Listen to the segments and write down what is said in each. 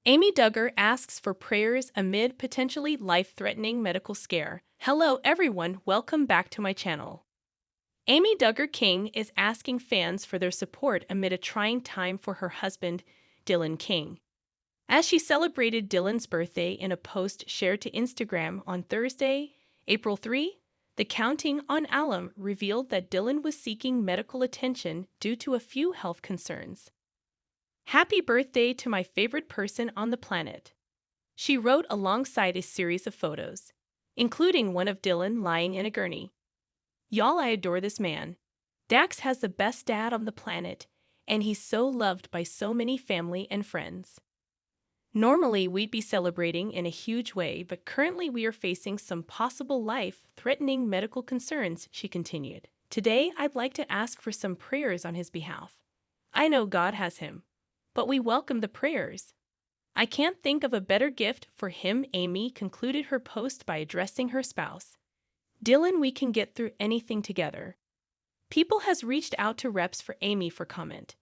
Amy Duggar asks for prayers amid potentially life-threatening medical scare. Hello everyone, welcome back to my channel. Amy Duggar King is asking fans for their support amid a trying time for her husband, Dillon King. As she celebrated Dillon's birthday in a post shared to Instagram on Thursday, April 3, the Counting on alum revealed that Dillon was seeking medical attention due to a few health concerns. "Happy birthday to my favorite person on the planet," she wrote alongside a series of photos, including one of Dillon lying in a gurney. "Y'all, I adore this man. Dax has the best dad on the planet, and he's so loved by so many family and friends. Normally, we'd be celebrating in a huge way, but currently we are facing some possible life-threatening medical concerns," she continued. "Today, I'd like to ask for some prayers on his behalf. I know God has him, but we welcome the prayers. I can't think of a better gift for him." Amy concluded her post by addressing her spouse. "Dillon, we can get through anything together." People has reached out to reps for Amy for comment.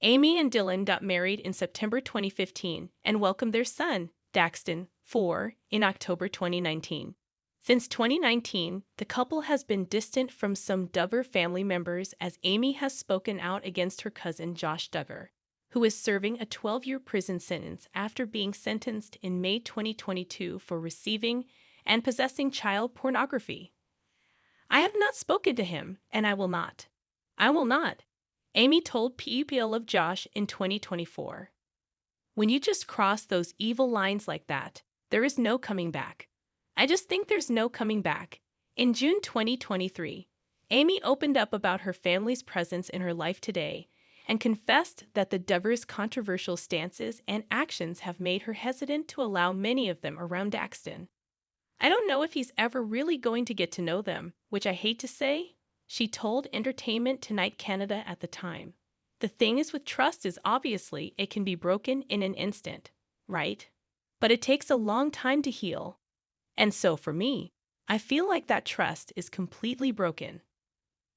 Amy and Dillon got married in September 2015 and welcomed their son, Daxton, 4, in October 2019. Since 2019, the couple has been distant from some Duggar family members as Amy has spoken out against her cousin Josh Duggar, who is serving a 12-year prison sentence after being sentenced in May 2022 for receiving and possessing child pornography. "I have not spoken to him, and I will not. I will not," Amy told PEPL of Josh in 2024. "When you just cross those evil lines like that, there is no coming back. I just think there's no coming back." In June 2023, Amy opened up about her family's presence in her life today and confessed that the Duggars' controversial stances and actions have made her hesitant to allow many of them around Daxton. "I don't know if he's ever really going to get to know them, which I hate to say," she told Entertainment Tonight Canada at the time. "The thing is with trust is obviously it can be broken in an instant, right? But it takes a long time to heal. And so for me, I feel like that trust is completely broken.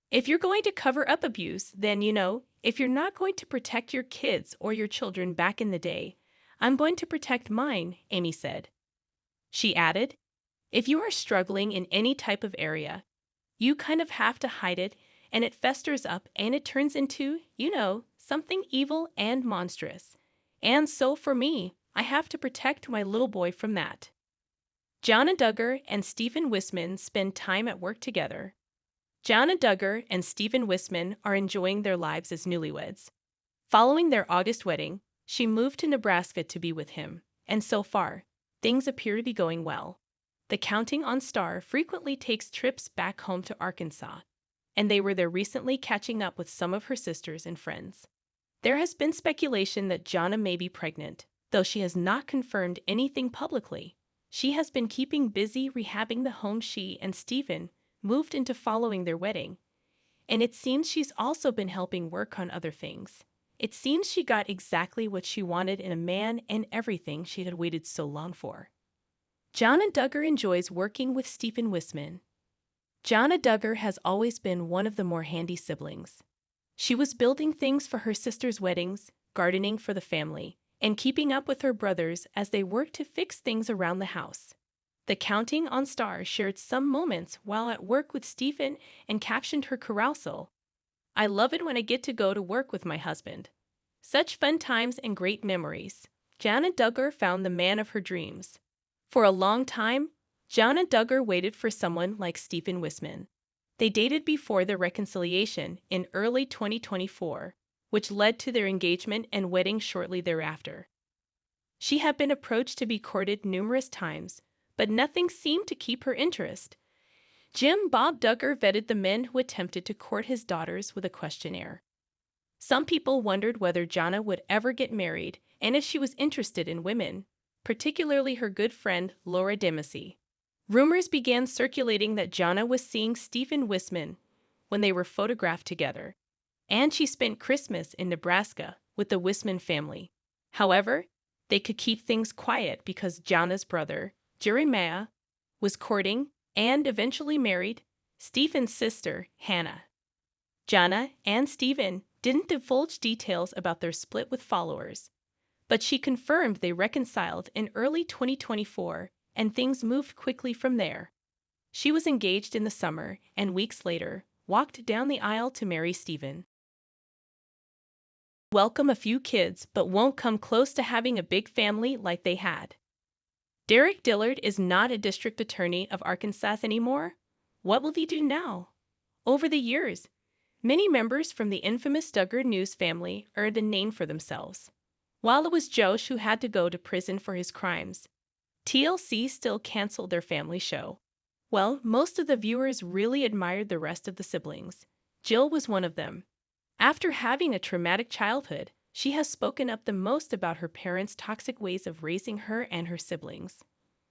If you're going to cover up abuse, then, if you're not going to protect your kids or your children back in the day, I'm going to protect mine," Amy said. She added, "If you are struggling in any type of area, you kind of have to hide it, and it festers up and it turns into, something evil and monstrous. And so for me, I have to protect my little boy from that." Jonna Duggar and Stephen Wisman spend time at work together. Jonna Duggar and Stephen Wisman are enjoying their lives as newlyweds. Following their August wedding, she moved to Nebraska to be with him, and so far, things appear to be going well. The Counting on star frequently takes trips back home to Arkansas, and they were there recently catching up with some of her sisters and friends. There has been speculation that Jonna may be pregnant, though she has not confirmed anything publicly. She has been keeping busy rehabbing the home she and Stephen moved into following their wedding, and it seems she's also been helping work on other things. It seems she got exactly what she wanted in a man and everything she had waited so long for. Jonna Duggar enjoys working with Stephen Wisman. Jonna Duggar has always been one of the more handy siblings. She was building things for her sister's weddings, gardening for the family, and keeping up with her brothers as they worked to fix things around the house. The Counting on star shared some moments while at work with Stephen and captioned her carousal, "I love it when I get to go to work with my husband. Such fun times and great memories." Jonna Duggar found the man of her dreams. For a long time, Jonna Duggar waited for someone like Stephen Wisman. They dated before their reconciliation in early 2024, which led to their engagement and wedding shortly thereafter. She had been approached to be courted numerous times, but nothing seemed to keep her interest. Jim Bob Duggar vetted the men who attempted to court his daughters with a questionnaire. Some people wondered whether Jonna would ever get married and if she was interested in women, particularly her good friend Laura Demasi. Rumors began circulating that Jonna was seeing Stephen Wisman when they were photographed together, and she spent Christmas in Nebraska with the Wisman family. However, they could keep things quiet because Jonna's brother, Jeremiah, was courting and eventually married Stephen's sister, Hannah. Jonna and Stephen didn't divulge details about their split with followers, But she confirmed they reconciled in early 2024, and things moved quickly from there. She was engaged in the summer, and weeks later, walked down the aisle to marry Stephen. Welcome a few kids, but won't come close to having a big family like they had. Derek Dillard is not a district attorney of Arkansas anymore. What will he do now? Over the years, many members from the infamous Duggar News family earned a name for themselves. While it was Josh who had to go to prison for his crimes, TLC still canceled their family show. Well, most of the viewers really admired the rest of the siblings. Jill was one of them. After having a traumatic childhood, she has spoken up the most about her parents' toxic ways of raising her and her siblings.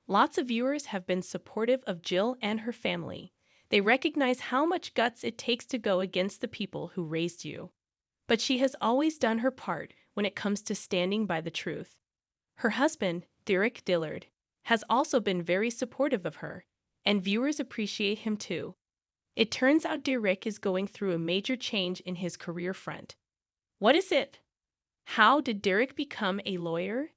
Lots of viewers have been supportive of Jill and her family. They recognize how much guts it takes to go against the people who raised you. But she has always done her part when it comes to standing by the truth. Her husband, Derek Dillard, has also been very supportive of her, and viewers appreciate him too. It turns out Derek is going through a major change in his career front. What is it? How did Derek become a lawyer?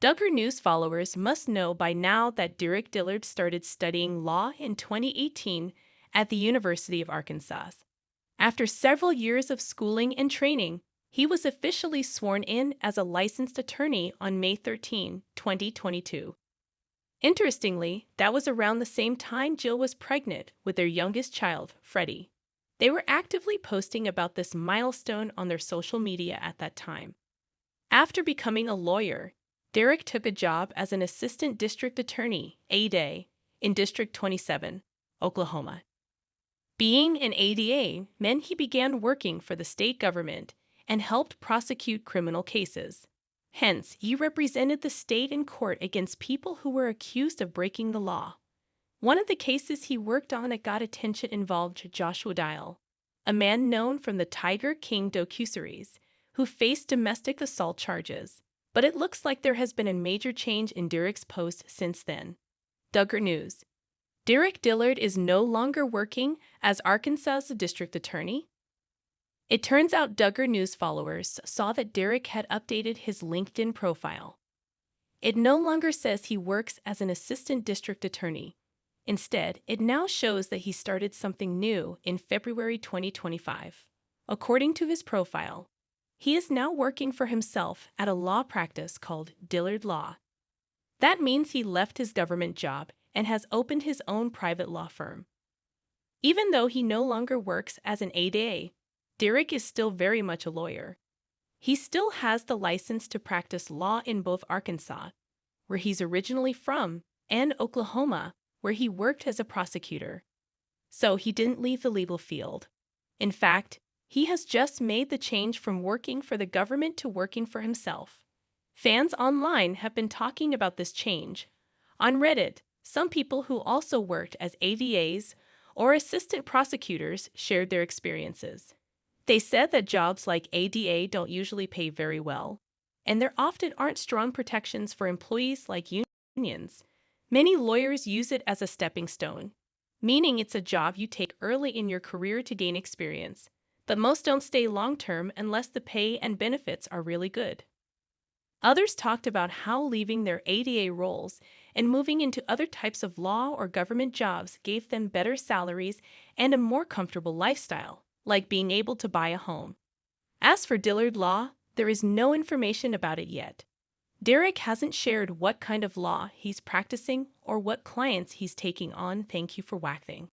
Duggar News followers must know by now that Derek Dillard started studying law in 2018 at the University of Arkansas. After several years of schooling and training, he was officially sworn in as a licensed attorney on May 13, 2022. Interestingly, that was around the same time Jill was pregnant with their youngest child, Freddie. They were actively posting about this milestone on their social media at that time. After becoming a lawyer, Derek took a job as an assistant district attorney, ADA, in District 27, Oklahoma. Being an ADA meant he began working for the state government and helped prosecute criminal cases. Hence, he represented the state in court against people who were accused of breaking the law. One of the cases he worked on that got attention involved Joshua Dial, a man known from the Dillon King docuseries, who faced domestic assault charges. But it looks like there has been a major change in Derek's post since then. Duggar News. Derek Dillard is no longer working as Arkansas's district attorney. It turns out Duggar News followers saw that Derek had updated his LinkedIn profile. It no longer says he works as an assistant district attorney. Instead, it now shows that he started something new in February 2025. According to his profile, he is now working for himself at a law practice called Dillard Law. That means he left his government job and has opened his own private law firm. Even though he no longer works as an ADA, Derek is still very much a lawyer. He still has the license to practice law in both Arkansas, where he's originally from, and Oklahoma, where he worked as a prosecutor. So he didn't leave the legal field. In fact, he has just made the change from working for the government to working for himself. Fans online have been talking about this change. On Reddit, some people who also worked as ADAs or assistant prosecutors shared their experiences. They said that jobs like ADA don't usually pay very well, and there often aren't strong protections for employees like unions. Many lawyers use it as a stepping stone, meaning it's a job you take early in your career to gain experience, but most don't stay long-term unless the pay and benefits are really good. Others talked about how leaving their ADA roles and moving into other types of law or government jobs gave them better salaries and a more comfortable lifestyle, like being able to buy a home. As for Dillard Law, there is no information about it yet. Derek hasn't shared what kind of law he's practicing or what clients he's taking on. Thank you for watching.